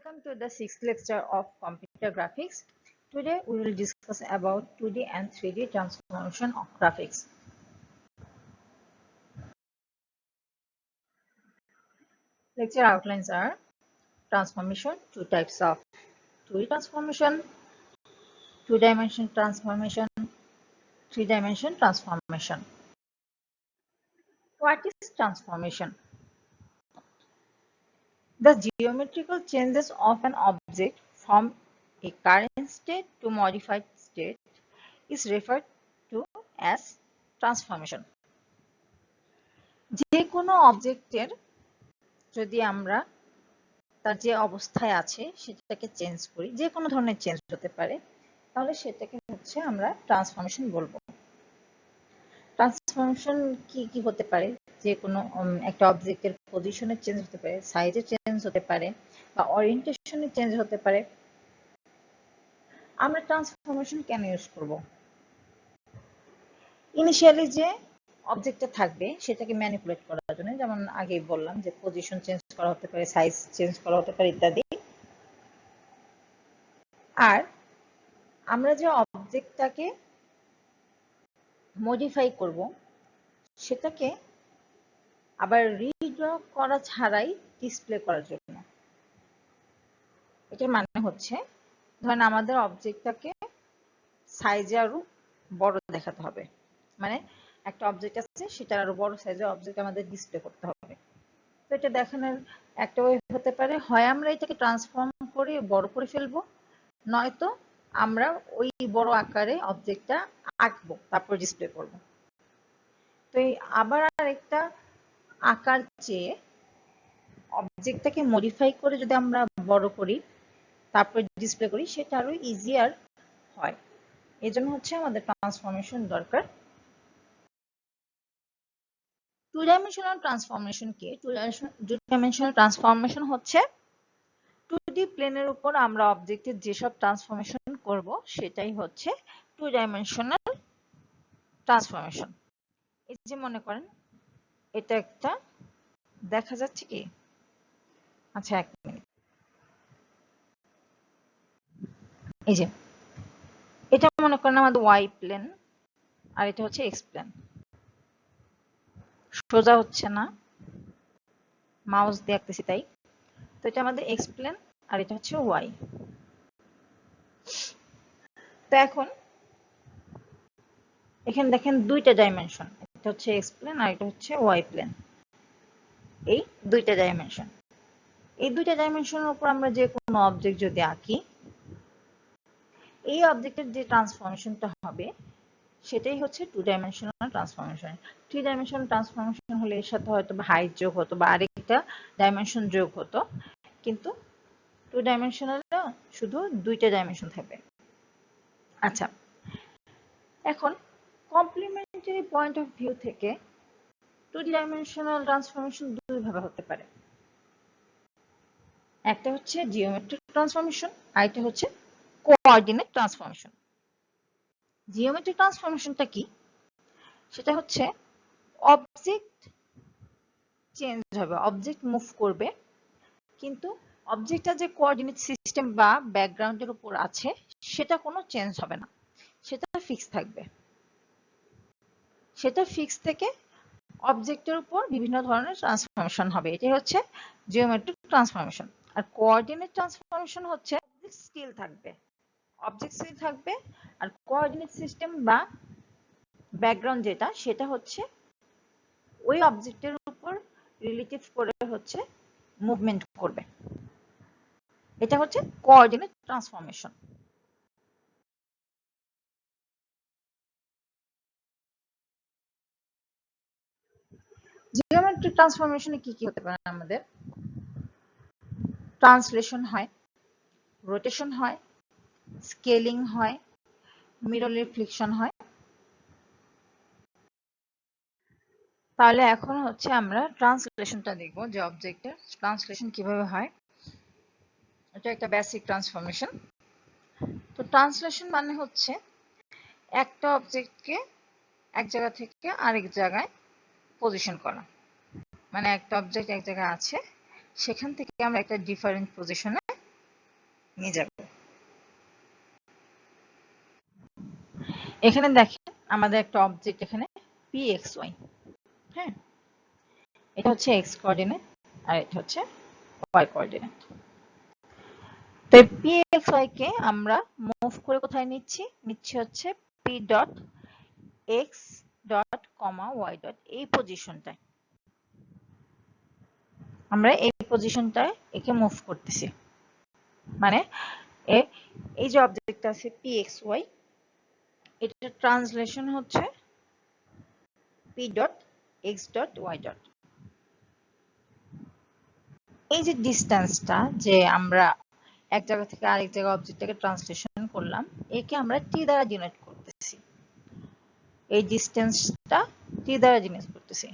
Welcome to the sixth lecture of computer graphics. Today we will discuss about 2D and 3D transformation of graphics. Lecture outlines are transformation, two types of 2D transformation, two-dimension transformation, three-dimension transformation. What is transformation? The geometrical changes of an object from a current state to modified state is referred to as transformation. যে কোনো অবজেক্টের যদি আমরা তার যে অবস্থায় আছে সেটাকে চেঞ্জ করি, যে কোনো ধরনের চেঞ্জ হতে পারে, তাহলে সেটাকে হচ্ছে আমরা ট্রান্সফরমেশন বলবো। ট্রান্সফরমেশন কি কি হতে পারে? যে কোনো একটা অবজেক্টের পজিশনের চেঞ্জ হতে পারে, সাইজের চেঞ্জ হতে পারে, বা ওরিয়েন্টেশনের চেঞ্জ হতে পারে। আমরা ট্রান্সফরমেশন কেন ইউজ করব? ইনিশিয়ালি যে অবজেক্টটা থাকবে সেটাকে ম্যানিপুলেট করার জন্য, যেমন আগেই বললাম যে পজিশন চেঞ্জ করা হতে পারে, সাইজ চেঞ্জ করা হতে পারে ইত্যাদি। আর আমরা যে অবজেক্টটাকে মডিফাই করব সেটাকে আবার রিড্র করা ছাড়াই ডিসপ্লে করার জন্য। এটার মানে হচ্ছে, ধরেন আমাদের অবজেক্টটাকে সাইজে আরো বড় দেখাতে হবে, মানে একটা অবজেক্ট আছে সেটার আরো বড় সাইজের অবজেক্ট আমাদের ডিসপ্লে করতে হবে। তো এটা দেখানোর একটা ওয়ে হতে পারে, হয় আমরা এটাকে ট্রান্সফর্ম করে বড় করে ফেলবো, নয়তো আমরা ওই বড় আকারে অবজেক্টটা আঁকবো তারপর ডিসপ্লে করব। তো এই আবার আরেকটা আকার চেয়ে অবজেক্টটাকে মডিফাই করে যদি আমরা বড় করি তারপর ডিসপ্লে করি, সেটা আরো ইজিয়ার হয়। এজন্য হচ্ছে আমাদের ট্রান্সফরমেশন দরকার। টু ডাইমেনশনাল ট্রান্সফরমেশন কি? টু ডাইমেনশনাল ট্রান্সফরমেশন হচ্ছে 2D প্লেনের উপর আমরা অবজেক্টের যেসব ট্রান্সফরমেশন করব সেটাই হচ্ছে টু ডাইমেনশনাল ট্রান্সফরমেশন। এই যে মনে করেন এটা একটা, দেখা যাচ্ছে কি? আচ্ছা এক মিনিট, এই যে এটা মনে করেন আমাদের ওয়াই প্লেন আর এটা হচ্ছে এক্স প্লেন। সোজা হচ্ছে না, মাউস দিয়ে আঁকতেছি তাই। তো এটা আমাদের এক্স প্লেন আর এটা হচ্ছে ওয়াই। তো এখন এখানে দেখেন দুইটা ডাইমেনশন, এটা হচ্ছে এক্স প্লেন আর এটা হচ্ছে ওয়াই প্লেন। এই দুইটা ডাইমেনশন, এই দুইটা ডাইমেনশনের উপর আমরা যে কোনো অবজেক্ট যদি আঁকি, এই অবজেক্টের যে ট্রান্সফরমেশনটা হবে সেটাই হচ্ছে two dimensional transformation. Three dimensional transformation হলে এর সাথে হয়তো হাইট যোগ হতো বা আরেকটা ডাইমেনশন যোগ হতো, কিন্তু টু ডাইমেনশনাল শুধু দুইটা ডাইমেনশন থাকবে। আচ্ছা, এখন কমপ্লিমেন্টারি পয়েন্ট অফ ভিউ থেকে টু ডাইমেনশনাল ট্রান্সফরমেশন দুই ভাবে হতে পারে। একটা হচ্ছে জিওমেট্রিক ট্রান্সফরমেশন আর একটা হচ্ছে কোঅর্ডিনেট ট্রান্সফরমেশন। জিওমেট্রিক ট্রান্সফরমেশনটা কি? সেটা হচ্ছে অবজেক্ট চেঞ্জ হবে, অবজেক্ট মুভ করবে, কিন্তু অবজেক্টটা যে কোঅর্ডিনেট সিস্টেম বা ব্যাকগ্রাউন্ডের উপর আছে সেটা কোনো চেঞ্জ হবে না, সেটা ফিক্স থাকবে। সেটা ফিক্স থেকে অবজেক্টের উপর বিভিন্ন ধরনের ট্রান্সফরমেশন হবে, এটাই হচ্ছে জিওমেট্রিক ট্রান্সফরমেশন। আর কোঅর্ডিনেট ট্রান্সফরমেশন হচ্ছে অবজেক্ট স্টিল থাকবে, অবজেক্ট স্টিল থাকবে, আর কোঅর্ডিনেট সিস্টেম বা ব্যাকগ্রাউন্ড যেটা সেটা হচ্ছে ওই অবজেক্টের উপর রিলেটিভ করে হচ্ছে মুভমেন্ট করবে। এটা হচ্ছে কোঅর্ডিনেট ট্রান্সফরমেশন। জিওমেট্রিক ট্রান্সফরমেশনে কি কি হতে পারে? আমাদের ট্রান্সলেশন হয়, রোটেশন হয়, স্কেলিং হয়, মিরর রিফ্লেকশন হয়। তাহলে এখন হচ্ছে আমরা ট্রান্সলেশনটা দেখব, যে অবজেক্টের ট্রান্সলেশন কিভাবে হয়। এটা একটা বেসিক ট্রান্সফরমেশন। তো ট্রান্সলেশন মানে হচ্ছে একটা অবজেক্টকে এক জায়গা থেকে আরেক জায়গায় পজিশন করা, মানে একটা অবজেক্ট এক জায়গায় আছে সেখান থেকে আমরা একটা ডিফারেন্ট পজিশনে নিয়ে যাব। এখানে দেখেন আমাদের একটা অবজেক্ট এখানে pxy, হ্যাঁ, এটা হচ্ছে x কোঅর্ডিনেট আর এটা হচ্ছে y কোঅর্ডিনেট। তো pxy কে আমরা মুভ করে কোথায় নিচ্ছি হচ্ছে p ডট x ডট কমা y ডট এই পজিশনটায়, আমরা এই পজিশনটায় একে মুভ করতেছি। মানে এই যে অবজেক্টটা আছে pxy, এটার ট্রান্সলেশন হচ্ছে p dot x dot y dot. এই যে ডিসটেন্সটা যে আমরা এক জায়গা থেকে আরেক জায়গায় অবজেক্টটাকে ট্রান্সলেশন করলাম, একে আমরা t দ্বারা ডিনোট করতেছি। এই ডিসটেন্সটা t দ্বারা ডিনোট করতেছি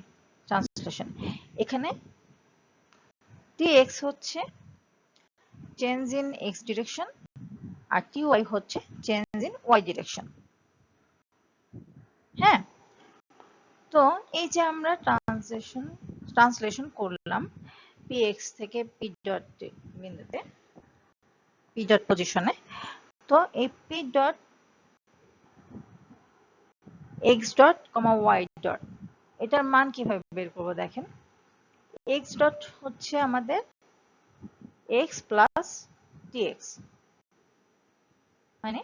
ট্রান্সলেশন। এখানে tx হচ্ছে চেঞ্জ ইন x ডিরেকশন আর ty হচ্ছে চেঞ্জ ইন y ডিরেকশন। হ্যাঁ, তো এই যে আমরা ট্রান্সলেশন করলাম px থেকে p ডট বিন্দুতে, p ডট পজিশনে, তো এই p ডট x ডট কমা y ডট এটার মান কিভাবে বের করব দেখেন। x ডট হচ্ছে আমাদের x প্লাস tx, মানে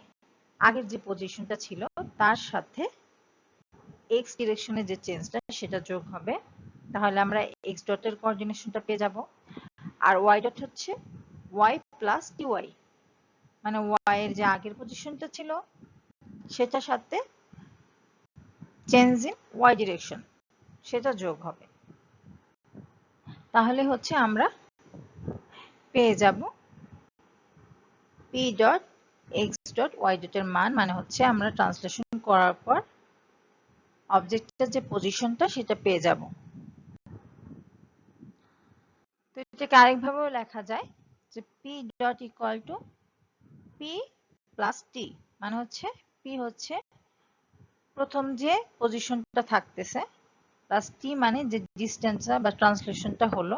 আগের যে পজিশনটা ছিল তার সাথে x ডিরেকশনে যে চেঞ্জটা সেটা যোগ হবে, তাহলে আমরা x ডটের কোঅর্ডিনেশনটা পেয়ে যাব। আর y ডট হচ্ছে y প্লাস ty, মানে y এর যে আগের পজিশনটা ছিল সেটার সাথে চেঞ্জ ইন y ডিরেকশন সেটা যোগ হবে। তাহলে হচ্ছে আমরা পেয়ে যাব p dot x dot y ডটের মান, মানে হচ্ছে আমরা ট্রান্সলেশন করার পর অবজেক্টের যে পজিশনটা সেটা পেয়ে যাব। তো এটাকে আরেকভাবেও লেখা যায় যে p dot equal two p plus t, মানে হচ্ছে p হচ্ছে প্রথম যে পজিশনটা থাকতেছে প্লাস t মানে যে ডিসটেন্সটা বা ট্রান্সলেশনটা হলো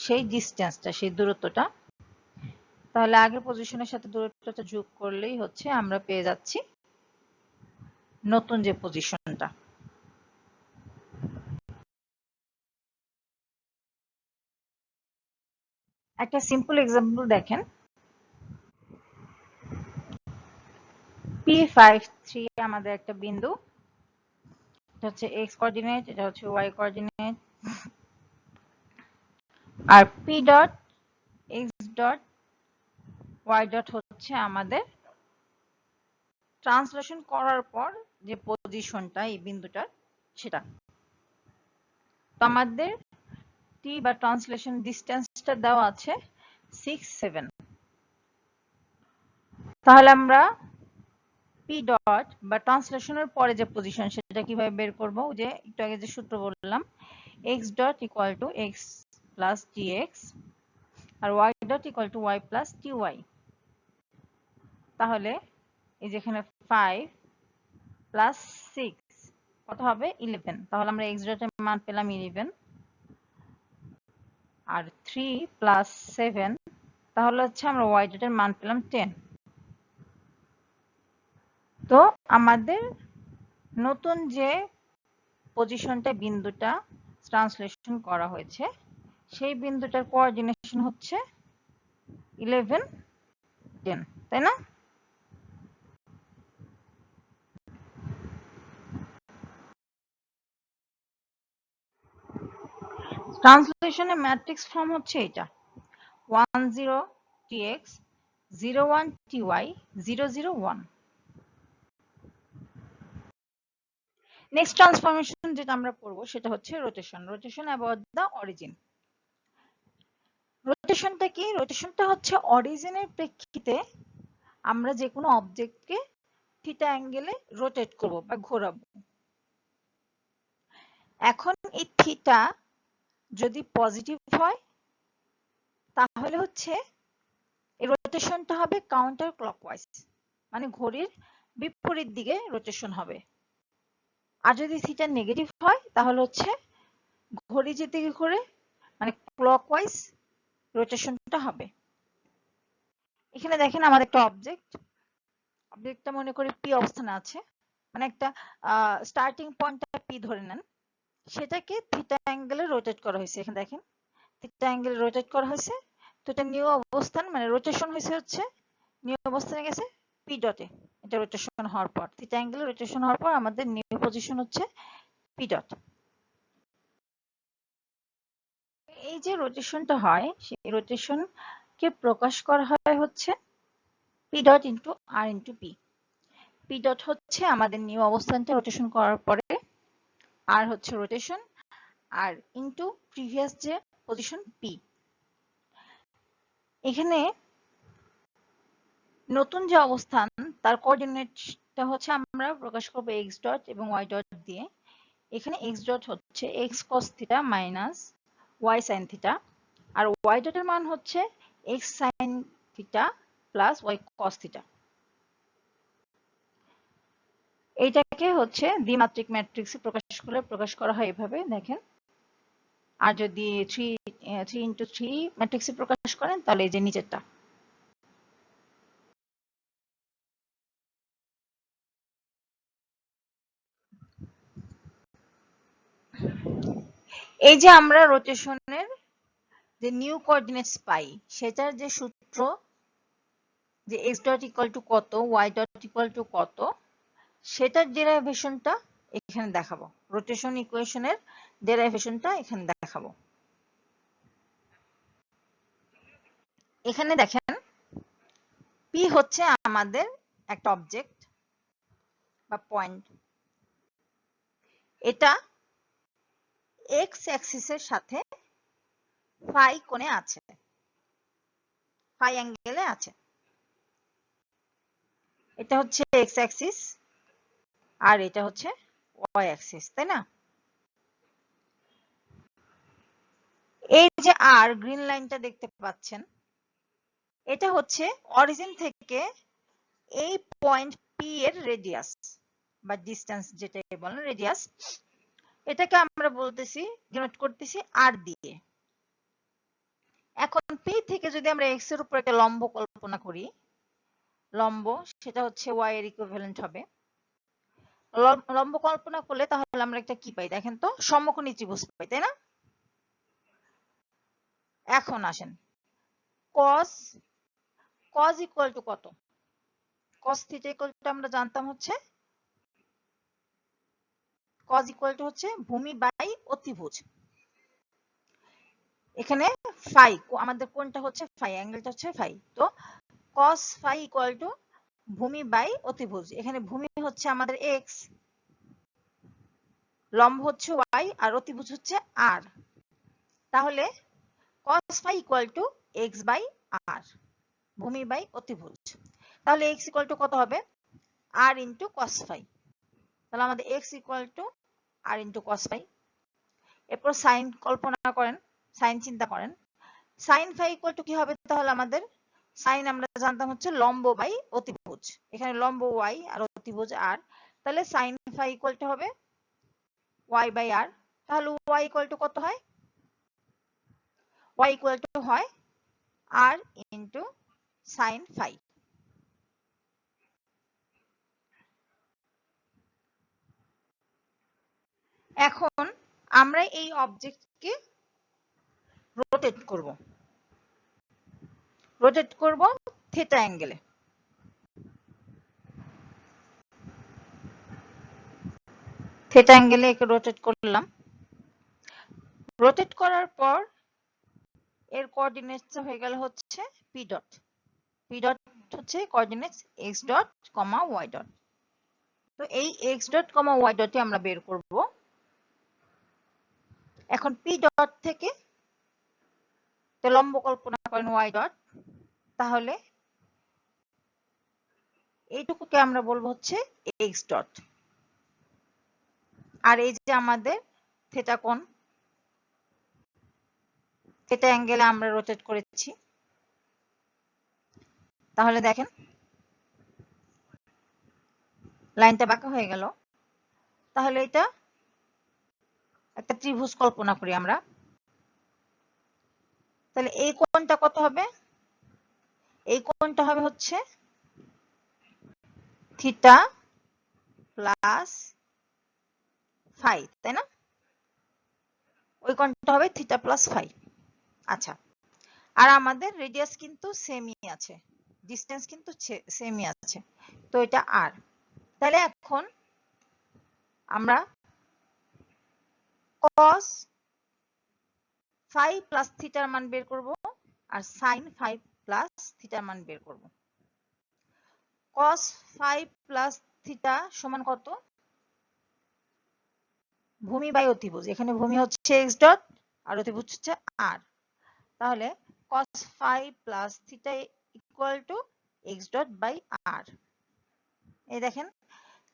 সেই ডিসটেন্সটা, সেই দূরত্বটা, তাহলে আগের পজিশনের সাথে দূরত্বটা যোগ করলেই হচ্ছে আমরা পেয়ে যাচ্ছি নতুন যে পজিশনটা। একটা সিম্পল এক্সাম্পল দেখেন, p53 আমাদের একটা বিন্দু, এটা হচ্ছে x কোঅর্ডিনেট, এটা হচ্ছে y কোঅর্ডিনেট, আর p dot x dot y dot হচ্ছে আমাদের ট্রান্সলেশন করার পর যে পজিশনটা এই বিন্দুটার সেটা। তো আমাদের t বা ট্রান্সলেশন ডিসটেন্সটা দেওয়া আছে 6, 7। তাহলে আমরা p ডট বা ট্রান্সলেশনের পরে যে পজিশন সেটা কিভাবে বের করব? যে একটু আগে যে সূত্র বললাম, x dot equal to x plus tx আর y dot equal to y plus ty। তাহলে এই যে এখানে 5 প্লাস 6 কত হবে? 11। তাহলে আমরা x ডটের মান পেলাম 11, আর 3 প্লাস 7 তাহলে হচ্ছে আমরা y ডটের মান পেলাম 10। তো আমাদের নতুন যে পজিশনটা বিন্দুটা ট্রান্সলেশন করা হয়েছে সেই বিন্দুটার কোঅর্ডিনেশন হচ্ছে 11, 10, তাই না? ট্রান্সলেশনের ম্যাট্রিক্স ফর্ম হচ্ছে এটা 10 tx 01 ty 001। নেক্সট ট্রান্সফরমেশন যেটা আমরা করব সেটা হচ্ছে রোটেশন অ্যাবাউট দ্য অরিজিন। রোটেশনটা কি? রোটেশনটা হচ্ছে অরিজিনের প্রেক্ষিতে আমরা যে কোনো অবজেক্টকে থিটা অ্যাঙ্গেলে রোটেট করব বা ঘোরাবো। এখন এই থিটা যদি পজিটিভ হয় তাহলে হচ্ছে এই রোটেশনটা হবে কাউন্টার ক্লকওয়াইজ, মানে ঘড়ির বিপরীত দিকে রোটেশন হবে। আর যদি থিটা নেগেটিভ হয় তাহলে হচ্ছে ঘড়ি যেদিকে ঘোরে মানে ক্লকওয়াইজ রোটেশনটা হবে। এখানে দেখেন আমাদের একটা অবজেক্টটা মনে করি পি অবস্থানে আছে, মানে একটা স্টার্টিং পয়েন্টটা পি ধরে নেন, সেটাকে থিটা অ্যাঙ্গেলে রোটেট করা হয়েছে। এখানে দেখেন থিটা অ্যাঙ্গেলে রোটেট করা হয়েছে, তো এটা নিউ অবস্থান, মানে রোটেশন হয়েছে হচ্ছে নিউ অবস্থানে গেছে পি ডটে। এটা রোটেশন হওয়ার পর, থিটা অ্যাঙ্গেলে রোটেশন হওয়ার পর আমাদের নিউ পজিশন হচ্ছে পি ডট। এই যে রোটেশনটা হয়, সেই রোটেশনকে প্রকাশ করা হয় হচ্ছে পি ডট ইন্টু আর ইন্টু পি। পি ডট হচ্ছে আমাদের নিউ অবস্থানটা রোটেশন করার পরে, আর হচ্ছে রোটেশন, আর ইন্টু প্রিভিয়াস যে পজিশন পি। এখানে নতুন যে অবস্থান তার কোঅর্ডিনেটটা হচ্ছে আমরা প্রকাশ করব এক্স ডট এবং ওয়াই ডট দিয়ে। এখানে এক্স ডট হচ্ছে x cos theta minus y sine theta, আর ওয়াই ডটের মান হচ্ছে x sine theta plus y cos theta. এইটাকে হচ্ছে দ্বিমাত্রিক ম্যাট্রিক্সে প্রকাশ করা হয় এভাবে দেখেন। আর যদি 3 ম্যাট্রিক্সে প্রকাশ করেন তাহলে এই যে নিচেরটা। এই যে আমরা রোটেশনের যে নিউ কোঅর্ডিনেটস পাই, সেটার যে সূত্র, যে এক্স ডট ইকুয়াল টু কত, ওয়াই ডট ইকুয়াল টু কত, সেটার ডেরাইভেশনটা এখানে দেখাবো। রোটেশন ইকুয়েশনের ডেরাইভেশনটা এখানে দেখাবো। এখানে দেখেন পি হচ্ছে আমাদের একটা অবজেক্ট বা পয়েন্ট, এটা এক্স অ্যাক্সিসের সাথে ফাই কোণে আছে, ফাই অ্যাঙ্গেলে আছে। এটা হচ্ছে এক্স অ্যাক্সিস আর এটা হচ্ছে ওয়াই অ্যাক্সিস, তাই না? এই যে আর গ্রিন লাইনটা দেখতে পাচ্ছেন, এটা হচ্ছে অরিজিন থেকে এই পয়েন্ট পি এর রেডিয়াস বা ডিস্টেন্স, যেটাকে বলেন রেডিয়াস। এটাকে আমরা বলতেছি, ডিনোট করতেছি আর দিয়ে। এখন পি থেকে যদি আমরা এক্স এর উপর একটা লম্ব কল্পনা করি, লম্ব সেটা হচ্ছে ওয়াই এর ইকুইভ্যালেন্ট হবে। লম্ব কল্পনা করলে তাহলে আমরা একটা কি পাই দেখেন তো, সমকোণী ত্রিভুজ পাই, তাই না? এখন আসেন cos ইকুয়াল টু কত? cos থিটা ইকুয়াল টু আমরা জানতাম হচ্ছে cos ইকুয়াল টু হচ্ছে ভূমি বাই অতিভুজ। এখানে ফাই আমাদের কোণটা হচ্ছে ফাই, অ্যাঙ্গেলটা হচ্ছে ফাই, তো cos ফাই ইকুয়াল টু ভূমি বাই অতিভুজ। এখানে ভূমি হচ্ছে আমাদের এক্স, লম্ব হচ্ছে ওয়াই, আর অতিভুজ হচ্ছে আর। তাহলে cos phi equal to x by r, ভূমি বাই অতিভুজ। তাহলে x ইকুয়াল টু কত হবে? r into cos phi. তাহলে আমাদের x equal to r into cos phi. এরপর সাইন কল্পনা করেন, সাইন চিন্তা করেন। সাইন ফাই ইকুয়াল টু কি হবে? তাহলে আমাদের সাইন আমরা জানতাম হচ্ছে লম্ব বাই অতিভুজ, এখানে লম্ব y আর অতিভুজ r, তাহলে সাইন ফাই ইকুয়াল টু হবে y বাই r। তাহলে y ইকুয়াল টু কত হয়? y ইকুয়াল টু হয় r ইন্টু সাইন ফাই। এখন আমরা এই অবজেক্টকে রোটেট করব থিটা অ্যাঙ্গেলে। থিটা অ্যাঙ্গেলে একে রোটেট করলাম। রোটেট করার পর এর কোঅর্ডিনেটস হয়ে গেল হচ্ছে পি ডট। পি ডট হচ্ছে coordinates x dot comma y dot. তো এই এক্স ডট কমা ওয়াই ডটে আমরা বের করব। এখন পি ডট থেকে লম্ব কল্পনা করেন ওয়াই ডট, তাহলে এইটুকুকে আমরা বলবো হচ্ছে এক্স ডট। আর এই যে আমাদের থিটা কোণ, থিটা অ্যাঙ্গেলে আমরা রোটেট করেছি। তাহলে দেখেন লাইনটা বাঁকা হয়ে গেল। তাহলে এটা একটা ত্রিভুজ কল্পনা করি আমরা। তাহলে এই কোণটা কত হবে? এই কোণটা হবে হচ্ছে থিটা প্লাস ফাই, তাই না? ওই কোণটা হবে থিটা প্লাস ফাই। আচ্ছা, আর আমাদের রেডিয়াস কিন্তু সেমই আছে, ডিসটেন্স কিন্তু সেমই আছে, তো এটা আর। তাহলে এখন আমরা cos ফাই প্লাস থিটার মান বের করব আর sin ফাই প্লাস থিটার মান বের করব। cos ফাই প্লাস থিটা সমান কত? ভূমি বাই অতিভুজ, এখানে ভূমি হচ্ছে x ডট আর অতিভুজ হচ্ছে r, তাহলে cos phi plus theta equal to x dot by r। এই দেখেন,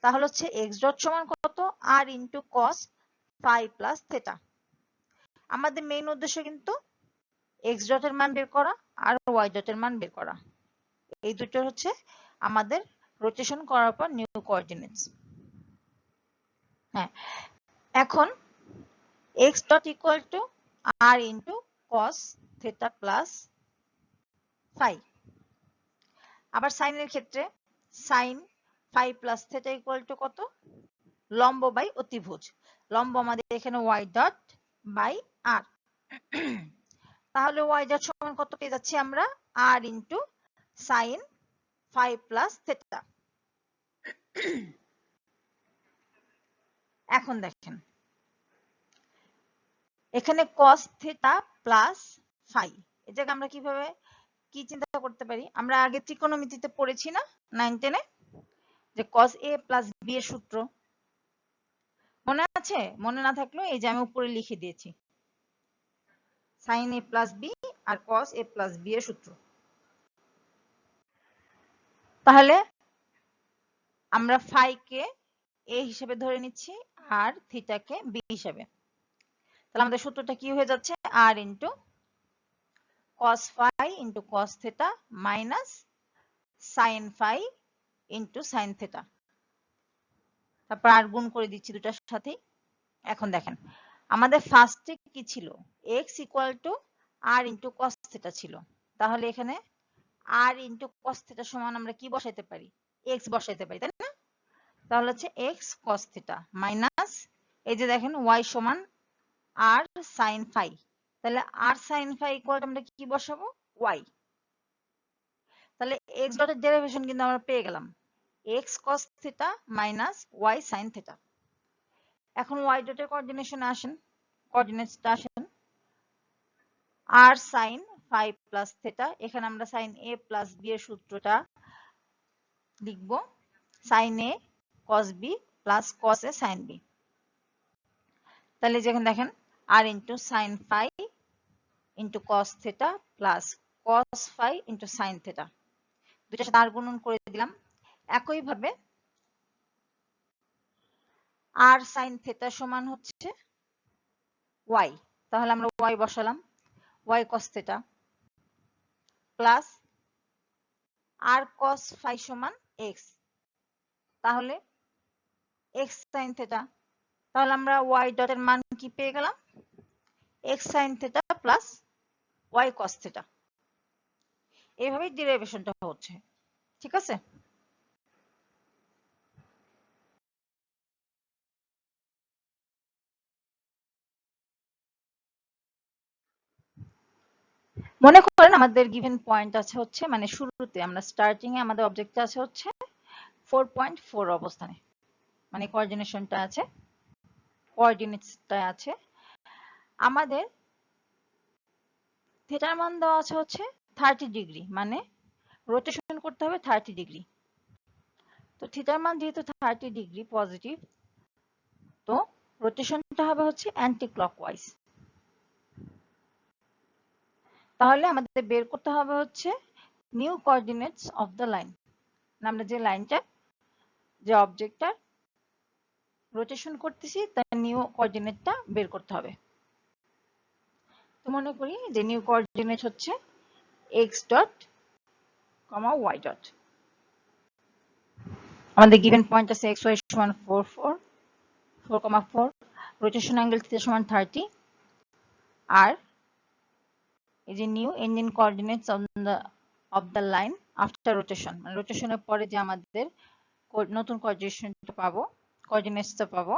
তাহলে হচ্ছে x ডট সমান কত? r into cos phi plus theta. আমাদের মেইন উদ্দেশ্য কিন্তু x ডট এর মান বের করা আর y ডট এর মান বের করা, এই দুটো হচ্ছে আমাদের রোটেশন করার পর নিউ কোঅর্ডিনেটস। হ্যাঁ, এখন x dot equal to r into cos theta plus phi. আবার সাইনের ক্ষেত্রে sin phi plus theta equal to কত? লম্ব বাই অতিভুজ, লম্ব আমাদের এখানে y ডট বাই r। তাহলে y ডট সমান কত পেয়ে যাচ্ছি আমরা? r into sin phi plus theta. এখন দেখেন, এখানে cos থিটা প্লাস ফাই, এটাকে আমরা কিভাবে কি চিন্তা করতে পারি? আমরা আগে ত্রিকোণমিতিতে পড়েছি না 9 10 এ, যে cos a প্লাস b এর সূত্র মনে আছে? মনে না থাকলেও এই যে আমি উপরে লিখে দিয়েছি, sin a প্লাস b আর cos a প্লাস b এর সূত্র। তাহলে আমরা ফাই কে a হিসেবে ধরে নিচ্ছি আর থিটাকে b হিসেবে। তাহলে আমাদের সূত্রটা কি হয়ে যাচ্ছে? r into cos phi into cos theta minus sin phi into sin theta. তারপর আর গুণ করে দিচ্ছি দুটার সাথেই। এখন দেখেন, আমাদের ফার্স্টে কি ছিল? x equal to r into cos theta ছিল, তাহলে এখানে r ইন্টু cos থিটা সমান আমরা কি বসাইতে পারি? x বসাইতে পারি, তাই না? তাহলে হচ্ছে x cos থিটা মাইনাস এই যে দেখেন y সমান r sin ফাই, তাহলে r sin ফাই ইকুয়াল আমরা কি বসাবো? y। তাহলে x ডটের ডেরিভেশন কিন্তু আমরা পেয়ে গেলাম, x cos theta minus y sin theta. এখন y ডটের কোঅর্ডিনেটসটা আসেন, r sin phi plus theta, এখানে আমরা sin a প্লাস b এর সূত্রটা লিখব, sin a cos b plus cos a sin b। তাহলে যেখানে দেখেন r into sin phi into cos theta plus cos phi into sin theta, দুইটার সাথে আর গুণন করে দিলাম। একইভাবে r sin থিটা সমান হচ্ছে y, তাহলে আমরা y বসালাম, y cos theta plus r cos phi সমান x, তাহলে x sin থিটা। তাহলে আমরা y ডটের মান কি পেয়ে গেলাম? x sin theta plus y cos theta. এইভাবেই ডেরিভেশনটা হচ্ছে, ঠিক আছে? মনে করেন আমাদের গিভেন পয়েন্ট আছে হচ্ছে, মানে শুরুতে আমরা স্টার্টিং এ আমাদের অবজেক্ট আছে হচ্ছে 4.4 অবস্থানে, মানে কোঅর্ডিনেটসটা আছে। আমাদের থিটার মান দেওয়া আছে হচ্ছে 30 ডিগ্রি, মানে রোটেশন করতে হবে 30 ডিগ্রি। তো থিটার মান যেহেতু 30 ডিগ্রি পজিটিভ, তো রোটেশনটা হবে হচ্ছে অ্যান্টি ক্লকওয়াইজ। তাহলে আমাদের বের করতে হবে হচ্ছে new coordinates of the line, আমরা যে লাইনটা, যে অবজেক্টটা রোটেশন করতেছি তার নিউ কোঅর্ডিনেটটা বের করতে হবে। তো মনে করি যে নিউ কোঅর্ডিনেট হচ্ছে x ডট কমা y ডট। আমাদের গিভেন পয়েন্ট আছে xy সমান 4.4, রোটেশন অ্যাঙ্গেল থিটা সমান 30, আর এই যে new Indian coordinates on the of the line after rotation, মানে রোটেশনের পরে যে আমাদের নতুন কোঅর্ডিনেশনটা পাবো, কোঅর্ডিনেটসটা পাবো,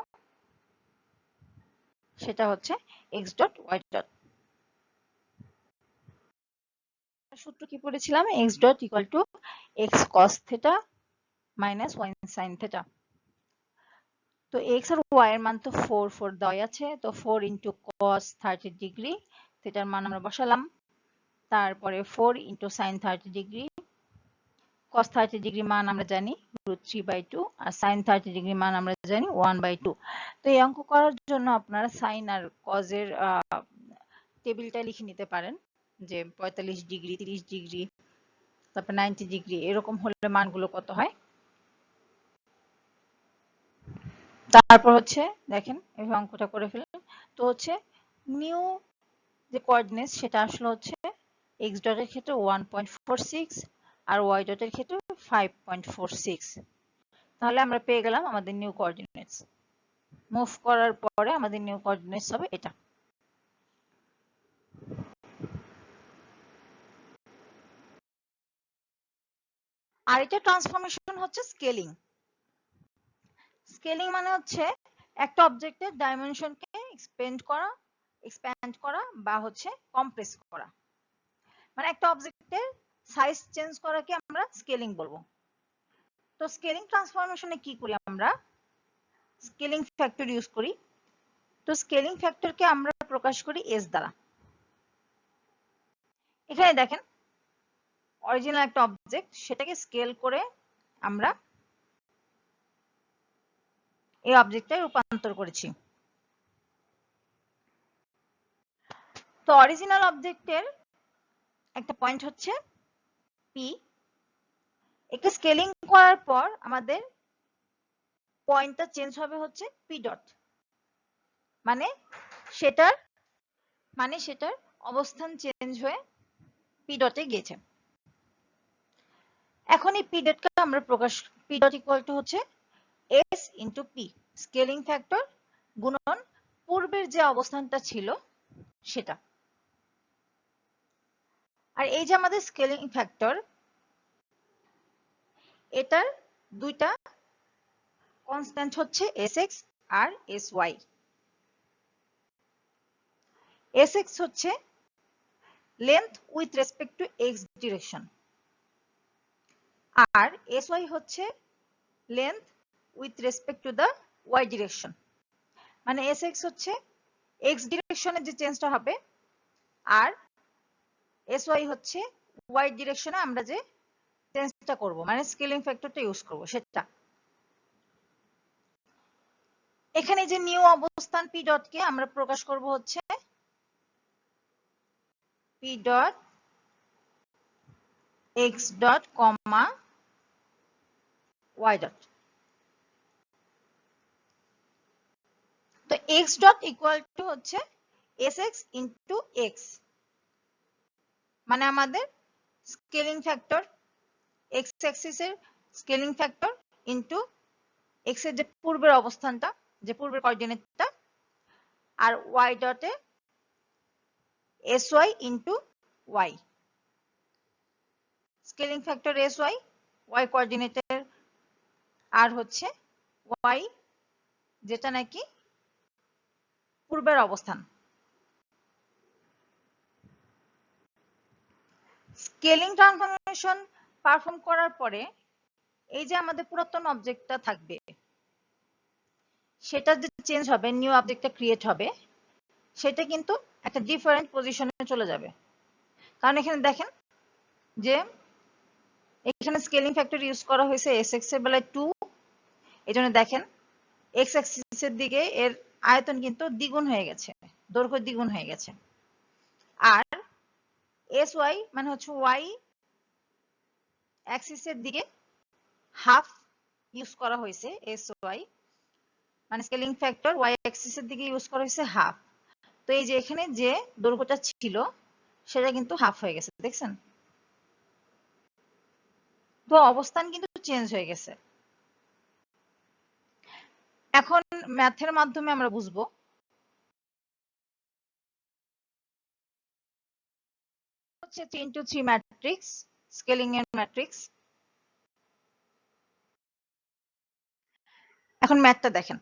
সেটা হচ্ছে এক্স ডট ওয়াই ডট। সূত্র কি পড়েছিলাম? X dot equal to x cos theta minus y sine theta. তো এক্স আর ওয়াই এর মান তো 4 4 দেওয়া আছে, তো 4 ইন্টু কস 30 ডিগ্রি, থেটার মান আমরা বসালাম, তারপরে 4 ইন্টু সাইন 30 ডিগ্রি, কস 30 ডিগ্রি মান আমরা জানি √3/2, আর সাইন 30 ডিগ্রি মান আমরা জানি 1/2। তো এই অঙ্ক করার জন্য আপনারা সাইন আর কজের টেবিলটা লিখে নিতে পারেন, যে 45 ডিগ্রি, 30 ডিগ্রি, তারপর 90 ডিগ্রি, এরকম হলে মানগুলো কত হয়। তারপর হচ্ছে দেখেন এভাবে অঙ্কটা করে ফেললেন। তো হচ্ছে নিউ যে কোঅর্ডিনেটস সেটা আসলে হচ্ছে এক্স ডটের ক্ষেত্রে 1.46 আর ওয়াই ডটের ক্ষেত্রে 5.46। তাহলে আমরা পেয়ে গেলাম আমাদের নিউ কোঅর্ডিনেটস। মুভ করার পরে আমাদের নিউ কোঅর্ডিনেটস হবে এটা। আর এটা ট্রান্সফরমেশন হচ্ছে স্কেলিং। স্কেলিং মানে হচ্ছে একটা অবজেক্টের ডাইমেনশনকে এক্সপ্যান্ড করা বা হচ্ছে কম্প্রেস করা, মানে একটা অবজেক্টের সাইজ চেঞ্জ করাকে আমরা স্কেলিং বলবো। তো স্কেলিং ট্রান্সফরমেশনে কি করি আমরা? স্কেলিং ফ্যাক্টর ইউজ করি। তো স্কেলিং ফ্যাক্টরকে আমরা প্রকাশ করি এস দ্বারা। এখানে দেখেন অরিজিনাল একটা অবজেক্ট, সেটাকে স্কেল করে আমরা এই অবজেক্টে রূপান্তর করেছি। তো অরিজিনাল অবজেক্টের একটা পয়েন্ট হচ্ছে পি, একে স্কেলিং করার পর আমাদের পয়েন্টটা চেঞ্জ হবে হচ্ছে পি ডট, মানে সেটার অবস্থান চেঞ্জ হয়ে পি ডটে গিয়েছে। এখন এই পি ডটকে আমরা পি ডট ইকুয়াল টু হচ্ছে S into P, scaling factor গুণন পূর্বের যে অবস্থানটা ছিল সেটা। আর এই যে আমাদের স্কেলিং ফ্যাক্টর, এটার দুইটা কনস্ট্যান্ট হচ্ছে Sx আর Sy। Sx হচ্ছে length with respect to x direction, আর Sy হচ্ছে length with respect to the y direction. মানে Sx হচ্ছে এক্স ডিরেকশনে যে চেঞ্জটা হবে, আর Sy হচ্ছে ওয়াই ডিরেকশনে আমরা যে চেঞ্জটা করব, মানে স্কেলিং ফ্যাক্টরটা ইউজ করব সেটা। এখানে যে নিউ অবস্থান পি ডট কে আমরা প্রকাশ করব হচ্ছে P dot x dot comma y dot. তো এক্স ডট ইকুয়াল টু হচ্ছে Sx ইন্টু এক্স, মানে আমাদের স্কেলিং ফ্যাক্টর এক্স অ্যাক্সিসের স্কেলিং ফ্যাক্টর ইন্টু এক্স এর যে পূর্বের অবস্থানটা, যে পূর্বের কোঅর্ডিনেটটা, আর ওয়াই ডটে Sy into y, scaling factor Sy, y কোঅর্ডিনেটের আর হচ্ছে ওয়াই, যেটা নাকি পূর্বের অবস্থান। স্কেলিং ট্রান্সফরমেশন পারফর্ম করার পরে এই যে আমাদের পুরাতন অবজেক্টটা থাকবে, সেটা যে চেঞ্জ হবে, নিউ অবজেক্টটা ক্রিয়েট হবে, সেটা কিন্তু একটা ডিফারেন্ট পজিশনে চলে যাবে। কারণ এখানে দেখেন যে এখানে স্কেলিং ফ্যাক্টর ইউজ করা হয়েছে Sx এর বেলায় 2, এজন্য দেখেন এক্স অ্যাক্সিসের দিকে এর আয়তন কিন্তু দ্বিগুণ হয়ে গেছে, দৈর্ঘ্য দ্বিগুণ হয়ে গেছে। আর Sy মানে হচ্ছে ওয়াই অ্যাক্সিসের দিকে হাফ ইউজ করা হয়েছে, Sy মানে স্কেলিং ফ্যাক্টর ওয়াই অ্যাক্সিসের দিকে ইউজ করা হয়েছে হাফ। তো এই যে এখানে যে দৈর্ঘ্যটা ছিল সেটা কিন্তু হাফ হয়ে গেছে, দেখছেন? তো অবস্থান কিন্তু চেঞ্জ হয়ে গেছে। এখন ম্যাথের মাধ্যমে আমরা বুঝবো। হচ্ছে 3 into 3 ম্যাট্রিক্স, স্কেলিং এর ম্যাট্রিক্স। এখন ম্যাথটা দেখেন।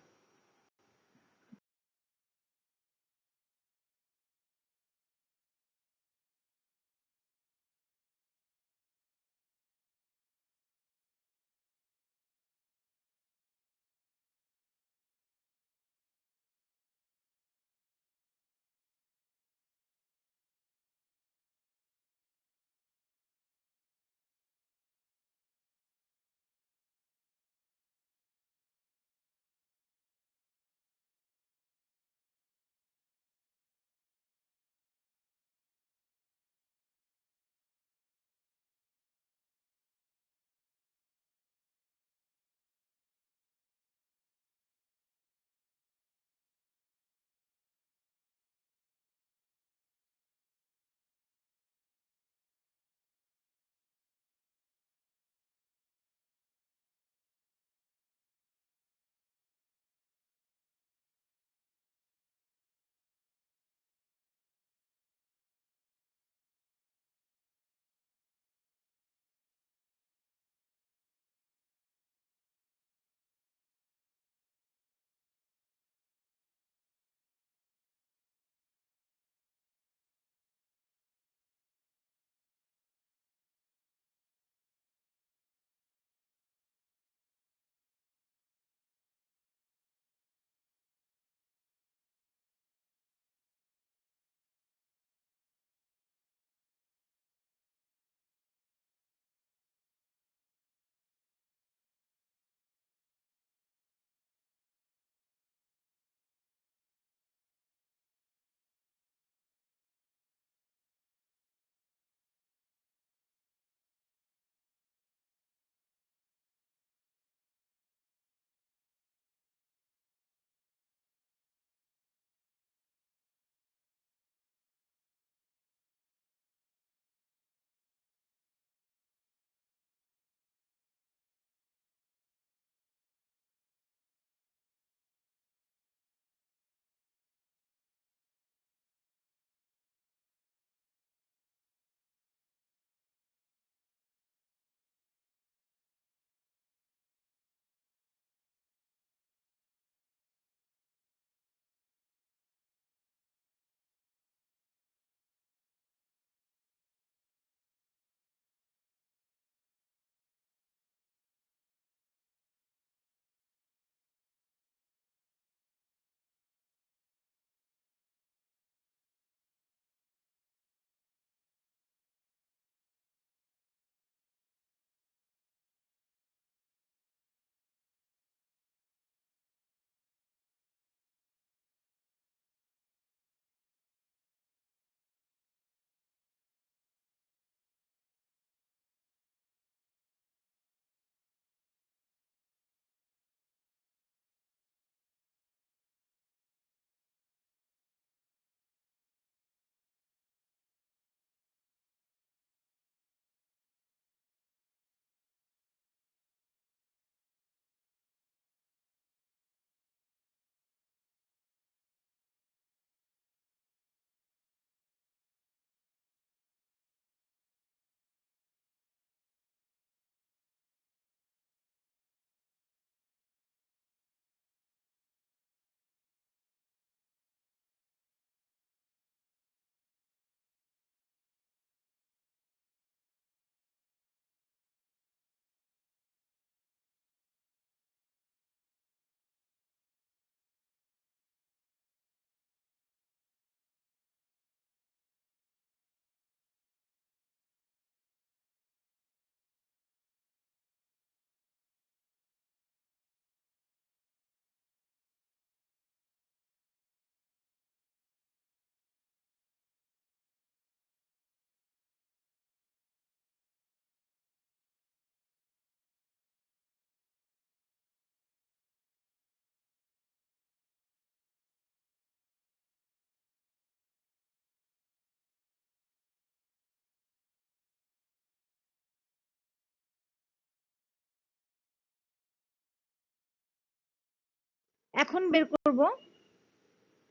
এখন বের করব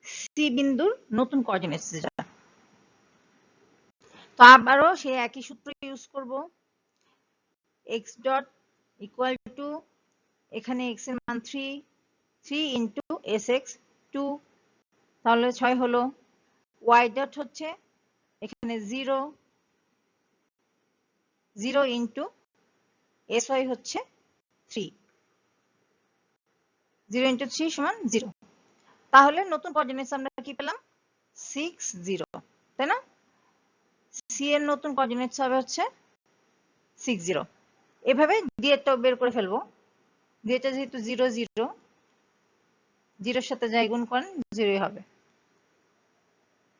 সি বিন্দুর নতুন কোঅর্ডিনেট সিস্টেম। তো আবারও সেই একই সূত্র ইউজ করব। এক্স ডট ইকুয়াল টু এখানে এক্স এর মান 3, 3 ইন্টু এস এক্স 2, তাহলে 6 হলো। ওয়াই ডট হচ্ছে এখানে 0, 0 ইন্টু এস ওয়াই হচ্ছে 3, 0 ইন্টু 3 সমান 0। তাহলে নতুন কোঅর্ডিনেটস আমরা কি পেলাম? 6 0, তাই না? সি এর নতুন কোঅর্ডিনেটস হবে হচ্ছে 6 0। এভাবে ডি এরটাও বের করে ফেলবো। ডি এটা যেহেতু 0 0, 0 সাথে যাই গুণ করেন 0 হবে।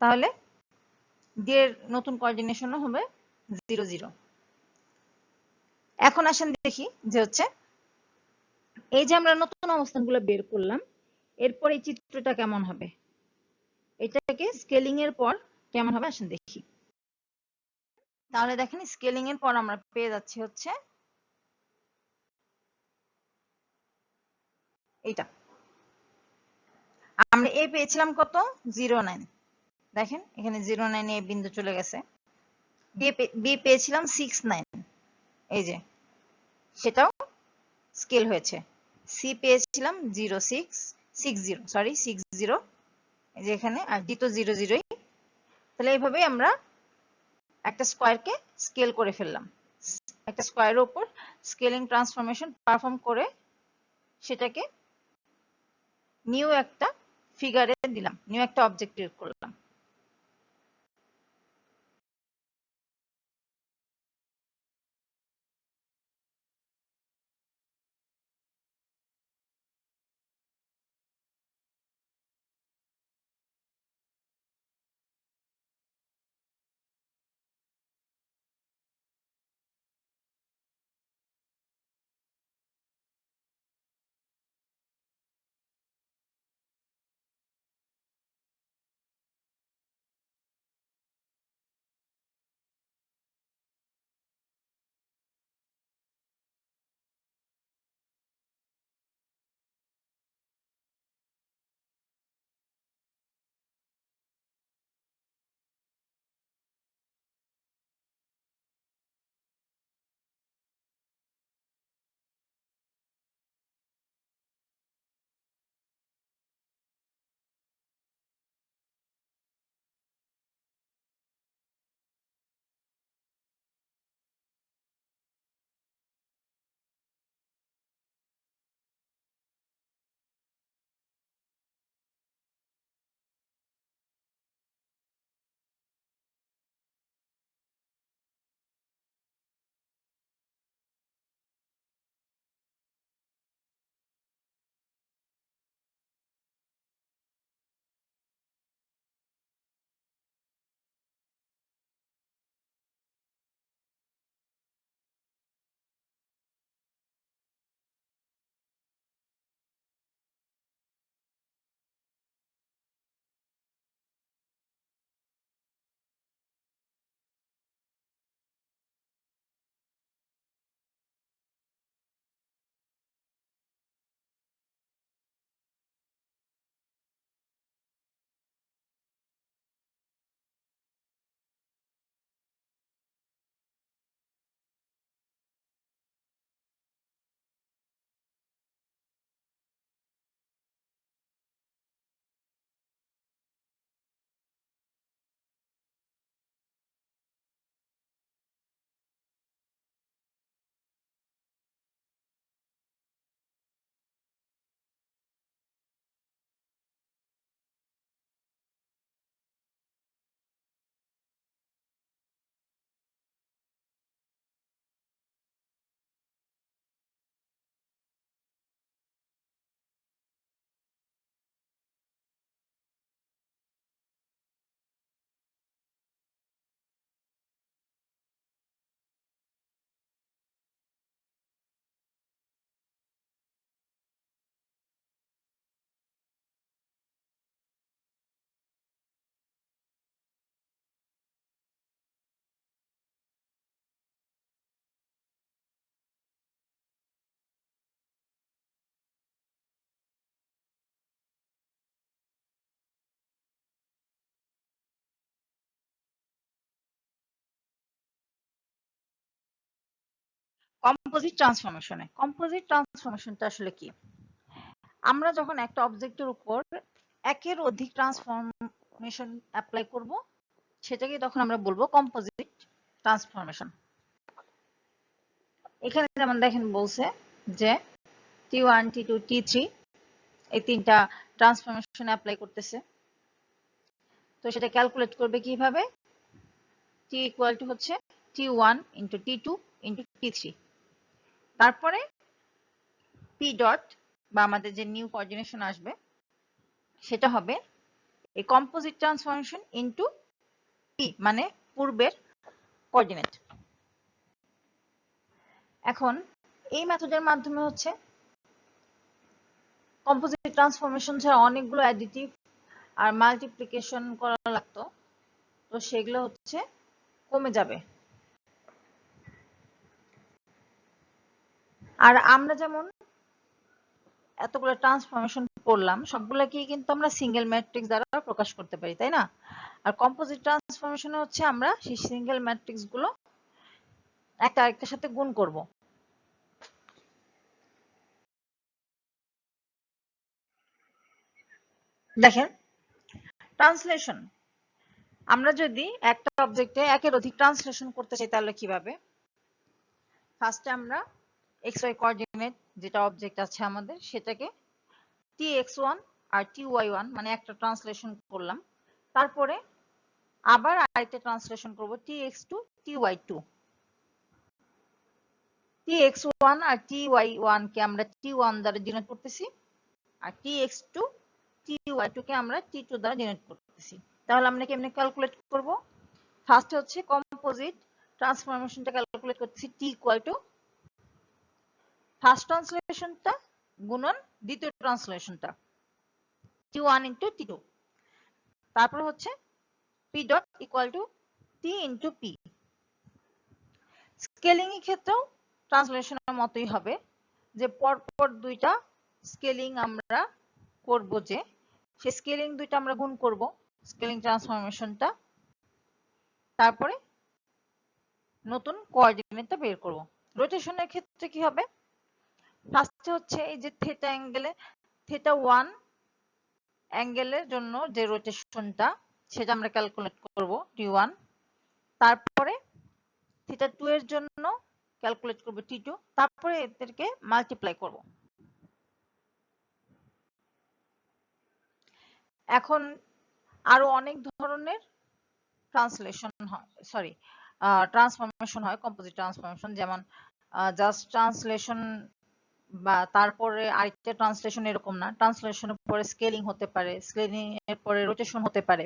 তাহলে ডি এর নতুন কোঅর্ডিনেশনও হবে 0 0। এখন আসেন দেখি যে হচ্ছে এই যে আমরা নতুন অবস্থানগুলো বের করলাম, এরপর এই চিত্রটা কেমন হবে, এটাকে স্কেলিং এর পর কেমন হবে আসেন দেখি। তাহলে দেখেন স্কেলিং এর পর আমরা পেয়ে যাচ্ছি হচ্ছে এটা। আমরা এ পেয়েছিলাম কত? 09। দেখেন এখানে 09 এ বিন্দু চলে গেছে। বি পেয়েছিলাম 69, এই যে সেটাও স্কেল হয়েছে। সি পেয়েছিলাম 60, এই যে এখানে, আর ডি তো 0 0ই। তাহলে এইভাবেই আমরা একটা স্কোয়ারকে স্কেল করে ফেললাম। একটা স্কোয়ারের উপর স্কেলিং ট্রান্সফরমেশন পারফর্ম করে সেটাকে নিউ একটা ফিগারে দিলাম, নিউ একটা অবজেক্ট ক্রিয়েট করলাম। কম্পোজিট ট্রান্সফরমেশনটা আসলে কি? আমরা যখন একটা অবজেক্টের উপর একের অধিক ট্রান্সফরমেশন অ্যাপ্লাই করব, সেটাকে তখন আমরা বলবো কম্পোজিট ট্রান্সফরমেশন। এখানে যেমন দেখেন বলছে যে T1, T2, T3 এই তিনটা ট্রান্সফরমেশন অ্যাপ্লাই করতেছে। তো সেটা ক্যালকুলেট করবে কিভাবে? T ইকুয়াল টু হচ্ছে T1 into T2 into T3। তারপরে P ডট বা আমাদের যে নিউ কোঅর্ডিনেশন আসবে সেটা হবে এই কম্পোজিট ট্রান্সফরমেশন ইন্টু P, মানে পূর্বের কোঅর্ডিনেট। এখন এই মেথডের মাধ্যমে হচ্ছে কম্পোজিট ট্রান্সফরমেশন ছাড়া অনেকগুলো অ্যাডিটিভ আর মাল্টিপ্লিকেশন করা লাগতো, তো সেগুলো হচ্ছে কমে যাবে। আর আমরা যেমন এতগুলো ট্রান্সফরমেশন করলাম, সবগুলোকেই কিন্তু আমরা সিঙ্গেল ম্যাট্রিক্স দ্বারা প্রকাশ করতে পারি, তাই না? আর কম্পোজিট ট্রান্সফরমেশনে হচ্ছে আমরা সেই সিঙ্গেল ম্যাট্রিক্স গুলো একটা আরেকটার সাথে গুণ করব। দেখেন ট্রান্সলেশন, আমরা যদি একটা অবজেক্টে একের অধিক ট্রান্সলেশন করতে চাই তাহলে কিভাবে? ফার্স্টে আমরা xy কোঅর্ডিনেট যেটা অবজেক্ট আছে আমাদের সেটাকে tx1 আর ty1 মানে একটা ট্রান্সলেশন করলাম, তারপরে আবার আরেকটা ট্রান্সলেশন করব tx2 ty2। tx1 আর ty1 কে আমরা t1 দ্বারা ডিনোট করতেছি, আর tx2 ty2 কে আমরা t2 দ্বারা ডিনোট করতেছি। তাহলে আমরা কেমনে ক্যালকুলেট করব? ফার্স্ট হচ্ছে কম্পোজিট ট্রান্সফরমেশনটা ক্যালকুলেট করতেছি t ইকুয়াল টু ফার্স্ট ট্রান্সলেশনটা গুণন দ্বিতীয় ট্রান্সলেশনটা t1 ইনটু t2। তারপর হচ্ছে p dot equal two t into p। Scaling এর ক্ষেত্রেও ট্রান্সলেশনের মতোই হবে, যে পরপর দুইটা স্কেলিং আমরা করব, যে সেই স্কেলিং দুইটা আমরা গুণ করব স্কেলিং ট্রান্সফরমেশনটা, তারপরে নতুন কোঅর্ডিনেটটা বের করব। রোটেশনের ক্ষেত্রে কি হবে? ফার্স্টে হচ্ছে এই যে থিটা অ্যাঙ্গেলে θ1 অ্যাঙ্গেলের জন্য যে রোটেশনটা সেটা আমরা ক্যালকুলেট করব t1, তারপরে θ2 এর জন্য ক্যালকুলেট করব t2, তারপরে এদেরকে মাল্টিপ্লাই করব। এখন আরো অনেক ধরনের ট্রান্সলেশন হয়, সরি ট্রান্সফরমেশন হয় কম্পোজিট ট্রান্সফরমেশন, যেমন জাস্ট ট্রান্সলেশন বা তারপরে আরেকটা ট্রান্সলেশন এরকম না, ট্রান্সলেশনের পরে স্কেলিং হতে পারে, স্কেলিং এর পরে রোটেশন হতে পারে,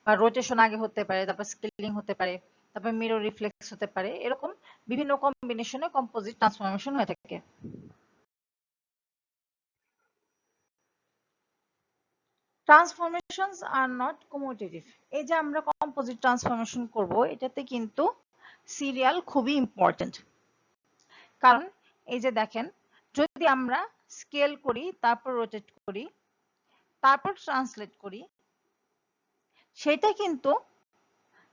বা রোটেশন আগে হতে পারে তারপর স্কেলিং হতে পারে, তারপর মিরর রিফ্লেক্স হতে পারে, এরকম বিভিন্ন কম্বিনেশনে কম্পোজিট ট্রান্সফরমেশন হয়ে থাকে। Transformations are not commutative. এই যে আমরা কম্পোজিট ট্রান্সফরমেশন করব, এটাতে কিন্তু সিরিয়াল খুবই ইম্পর্টেন্ট। কারণ এই যে দেখেন, যদি আমরা স্কেল করি, তারপর রোটেট করি, তারপর ট্রান্সলেট করি, সেটা কিন্তু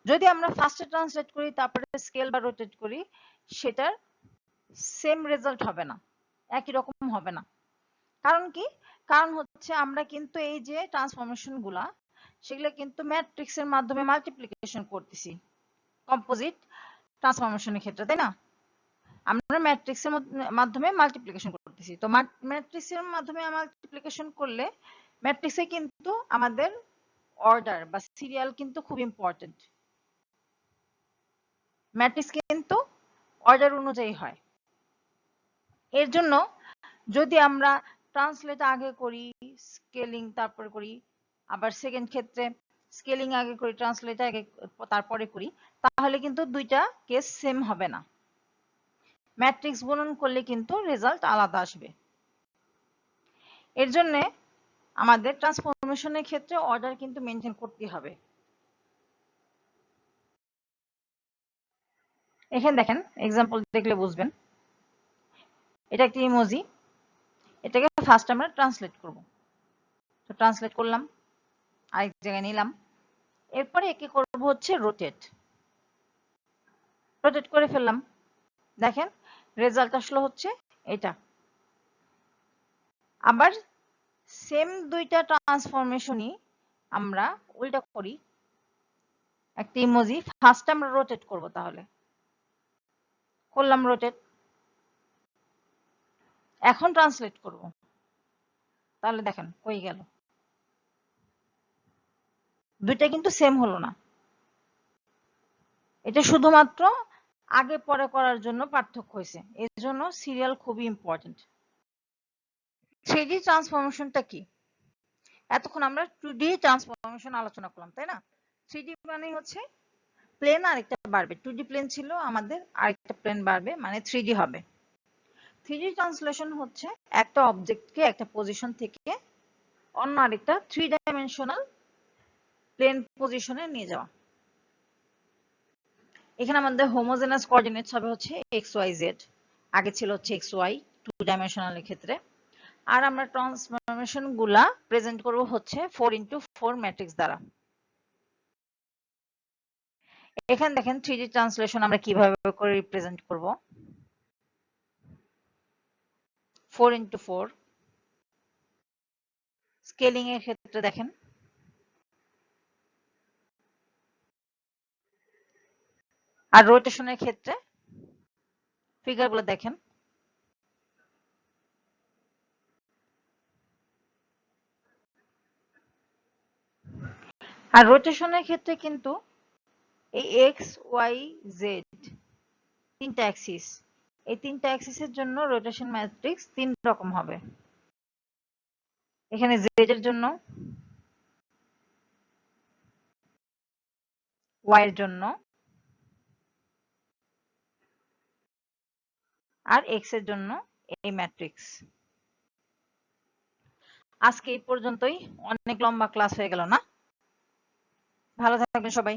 যদি আমরা ফার্স্টে ট্রান্সলেট করি তারপরে স্কেল বা রোটেট করি, সেটার সেম রেজাল্ট হবে না, একই রকম হবে না। কারণ কি? কারণ হচ্ছে আমরা কিন্তু এই যে ট্রান্সফরমেশন গুলা সেগুলো কিন্তু ম্যাট্রিক্সের মাধ্যমে মাল্টিপ্লিকেশন করতেছি কম্পোজিট ট্রান্সফরমেশনের ক্ষেত্রে, তাই না? আমরা ম্যাট্রিক্সের মাধ্যমে মাল্টিপ্লিকেশন করতেছি। তো ম্যাট্রিক্সের মাধ্যমে মাল্টিপ্লিকেশন করলে ম্যাট্রিক্সে কিন্তু আমাদের অর্ডার বা সিরিয়াল কিন্তু খুব ইম্পর্টেন্ট। ম্যাট্রিক্স কিন্তু অর্ডার অনুযায়ী হয়। এর জন্য যদি আমরা ট্রান্সলেট আগে করি, স্কেলিং তারপরে করি, আবার সেকেন্ড ক্ষেত্রে স্কেলিং আগে করি, ট্রান্সলেট আগে তারপরে করি, তাহলে কিন্তু দুইটা কেস সেম হবে না। ম্যাট্রিক্স গুণন করলে কিন্তু রেজাল্ট আলাদা আসবে। এর জন্য আমাদের ট্রান্সফরমেশনের ক্ষেত্রে অর্ডার কিন্তু মেনটেন করতে হবে। এখানে দেখেন এক্সাম্পল দেখলে বুঝবেন। এটা একটা ইমোজি, এটাকে ফার্স্ট আমরা ট্রান্সলেট করব। তো ট্রান্সলেট করলাম, আরেক জায়গায় নিলাম, এরপরে একে করব হচ্ছে রোটেট। রোটেট করে ফেললাম। দেখেন রেজাল্ট আসলো হচ্ছে এটা। আবার সেম দুইটা ট্রান্সফরমেশনই আমরা উল্টা করি। একটা ইমোজি ফার্স্ট আমরা রোটেট করব, তাহলে করলাম রোটেট, এখন ট্রান্সলেট করব, তাহলে দেখেন কই গেল, দুইটা কিন্তু সেম হলো না। এটা শুধুমাত্র আগে পরে করার জন্য পার্থক্য হয়েছে, এর জন্য সিরিয়াল খুবই ইম্পর্টেন্ট। 3D ট্রান্সফরমেশনটা কি? এতক্ষণ আমরা 2D ট্রান্সফরমেশন আলোচনা করলাম, তাই না? 3D মানে হচ্ছে প্লেন আরেকটা বাড়বে, 2D প্লেন ছিল আমাদের, আরেকটা প্লেন বাড়বে, মানে 3D হবে। 3D ট্রান্সলেশন হচ্ছে একটা অবজেক্টকে একটা পজিশন থেকে অন্য আরেকটা 3 ডাইমেনশনাল প্লেন পজিশনে নিয়ে যাওয়া। এখানে আমাদের হোমোজেনাস কোঅর্ডিনেটস হবে হচ্ছে XYZ, আগে ছিল হচ্ছে XY 2 ডাইমেনশনালের ক্ষেত্রে। আর আমরা ট্রান্সফরমেশন গুলা প্রেজেন্ট করব হচ্ছে 4x4 ম্যাট্রিক্স দ্বারা। এখানে দেখেন 3D ট্রান্সলেশন আমরা কিভাবে করে রিপ্রেজেন্ট করব। 4x4 স্কেলিং এর ক্ষেত্রে দেখেন, আর রোটেশনের ক্ষেত্রে ফিগারগুলো দেখেন। আর রোটেশনের ক্ষেত্রে কিন্তু এই এক্স ওয়াই জেড তিনটা অ্যাক্সিস, এই তিনটা অ্যাক্সিসের জন্য রোটেশন ম্যাট্রিক্স 3 রকম হবে। এখানে জেড এর জন্য, ওয়াই এর জন্য, আর এক্স এর জন্য এই ম্যাট্রিক্স। আজকে এই পর্যন্তই, অনেক লম্বা ক্লাস হয়ে গেল না? ভালো থাকবেন সবাই।